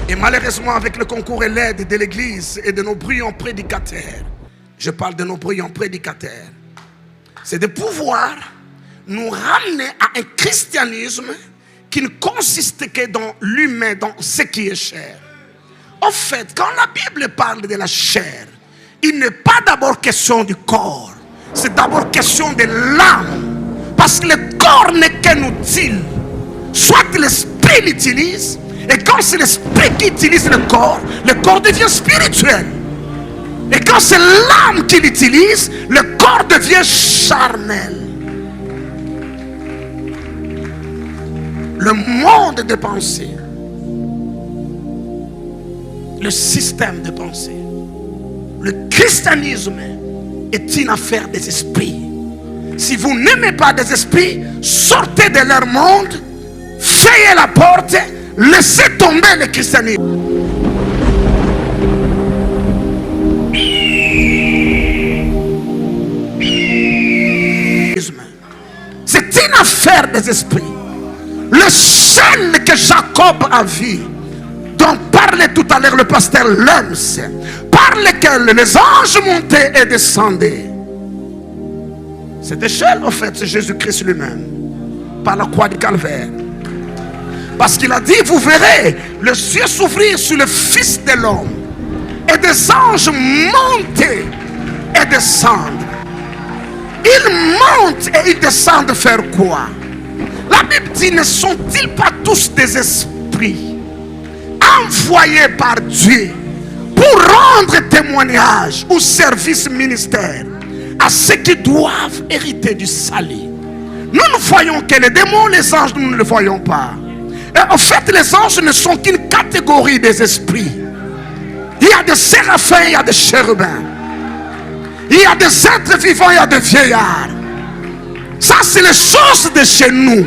Et malheureusement, avec le concours et l'aide de l'Église et de nos brillants prédicateurs, je parle de nos brillants prédicateurs, c'est de pouvoir nous ramener à un christianisme qui ne consiste que dans l'humain, dans ce qui est chair. En fait, quand la Bible parle de la chair, il n'est pas d'abord question du corps, c'est d'abord question de l'âme. Parce que le corps n'est qu'un outil. Soit l'esprit l'utilise, et quand c'est l'esprit qui utilise le corps devient spirituel. Et quand c'est l'âme qui l'utilise, le corps devient charnel. Le monde de pensée, le système de pensée, le christianisme est une affaire des esprits. Si vous n'aimez pas des esprits, sortez de leur monde, fayez la porte, laissez tomber le christianisme. C'est une affaire des esprits. Le seul que Jacob a vu, dont parlait tout à l'heure le pasteur Lems, par lequel les anges montaient et descendaient, c'était seul en fait, c'est Jésus-Christ lui-même, par la croix du calvaire. Parce qu'il a dit, vous verrez le ciel s'ouvrir sur le Fils de l'homme, et des anges monter et descendre. Ils montent et ils descendent faire quoi? La Bible dit, ne sont-ils pas tous des esprits envoyés par Dieu pour rendre témoignage ou service ministère à ceux qui doivent hériter du salut? Nous ne voyons que les démons, les anges, nous ne les voyons pas. Et en fait, les anges ne sont qu'une catégorie des esprits. Il y a des séraphins, il y a des chérubins. Il y a des êtres vivants, il y a des vieillards. Ça, c'est les choses de chez nous.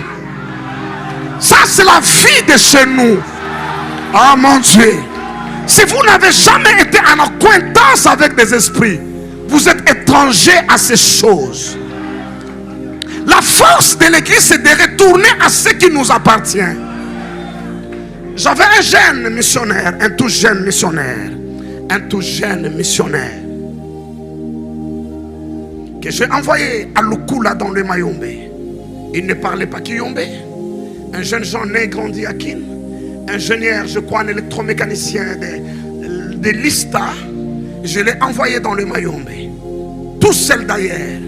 Ça, c'est la vie de chez nous. Ah mon Dieu. Si vous n'avez jamais été en acquaintance avec des esprits, vous êtes étranger à ces choses. La force de l'église, c'est de retourner à ce qui nous appartient. J'avais un jeune missionnaire, un tout jeune missionnaire, que j'ai envoyé à Lukula dans le Mayombe. Il ne parlait pas Kiyombe. Un jeune Jean né grandi à Kin, ingénieur, je crois, un électromécanicien de l'ISTA. Je l'ai envoyé dans le Mayombe, tout seul d'ailleurs.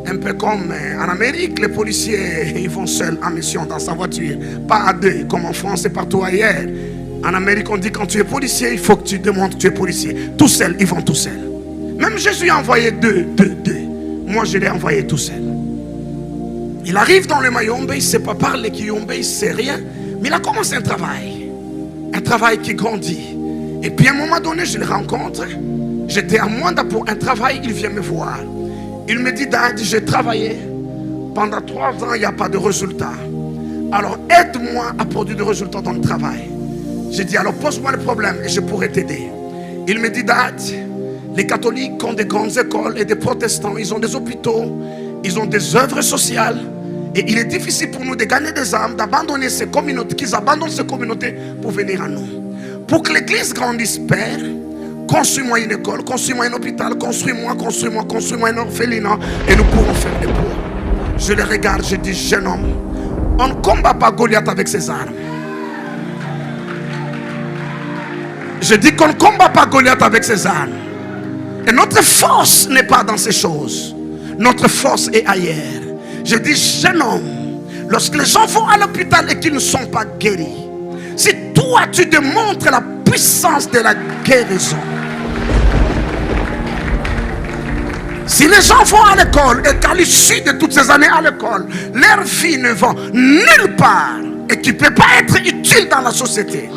Un peu comme en Amérique, les policiers, ils vont seuls en mission dans sa voiture, pas à deux, comme en France et partout ailleurs. En Amérique, on dit quand tu es policier, il faut que tu démontres que tu es policier. Tout seul, ils vont tout seuls. Même Jésus a envoyé deux. Moi, je l'ai envoyé tout seul. Il arrive dans le Mayombe, il ne sait pas parler Kiyombe, il ne sait rien. Mais il a commencé un travail qui grandit. Et puis à un moment donné, je le rencontre. J'étais à Mwanda pour un travail, il vient me voir. Il me dit, Dad, j'ai travaillé pendant 3 ans, il n'y a pas de résultat. Alors aide-moi à produire des résultats dans le travail. J'ai dit, alors pose-moi le problème et je pourrai t'aider. Il me dit, Dad, les catholiques ont des grandes écoles et des protestants, ils ont des hôpitaux, ils ont des œuvres sociales. Et il est difficile pour nous de gagner des âmes, d'abandonner ces communautés, qu'ils abandonnent ces communautés pour venir à nous. Pour que l'église grandisse, Père, construis-moi une école, construis-moi un hôpital, construis-moi un orphelinat et nous pourrons faire des poids. Je le regarde, je dis, jeune homme, on ne combat pas Goliath avec ses armes. Je dis qu'on ne combat pas Goliath avec ses armes. Et notre force n'est pas dans ces choses. Notre force est ailleurs. Je dis, jeune homme, lorsque les gens vont à l'hôpital et qu'ils ne sont pas guéris, si toi tu démontres la puissance de la guérison, si les gens vont à l'école et qu'à l'issue de toutes ces années à l'école, leur vie ne va nulle part et qui ne peut pas être utile dans la société,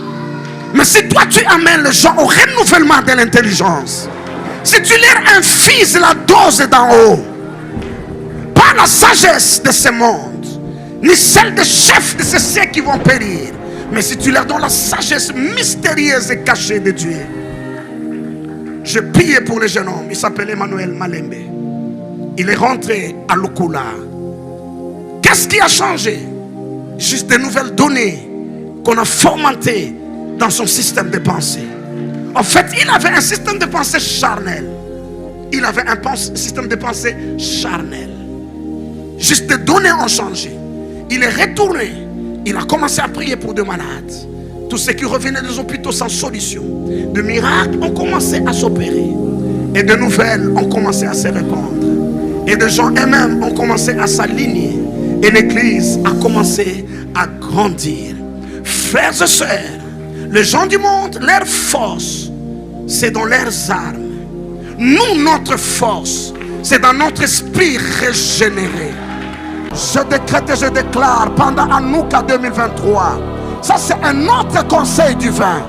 mais si toi tu amènes les gens au renouvellement de l'intelligence, si tu leur infuses la dose d'en haut, pas la sagesse de ce monde, ni celle des chefs de ceux qui vont périr, mais si tu leur donnes la sagesse mystérieuse et cachée de Dieu. Je priais pour le jeune homme, il s'appelle Emmanuel Malembe. Il est rentré à Lukula. Qu'est-ce qui a changé? Juste des nouvelles données qu'on a formatées dans son système de pensée. En fait, il avait un système de pensée charnel. Il avait un système de pensée charnel. Juste des données ont changé. Il est retourné. Il a commencé à prier pour des malades. Tous ceux qui revenaient des hôpitaux sans solution. De miracles ont commencé à s'opérer. Et de nouvelles ont commencé à se répandre. Et des gens eux-mêmes ont commencé à s'aligner. Et l'église a commencé à grandir. Frères et sœurs, les gens du monde, leur force, c'est dans leurs armes. Nous, notre force, c'est dans notre esprit régénéré. Je décrète et je déclare pendant Hanouka 2023. Ça, c'est un autre conseil du vin.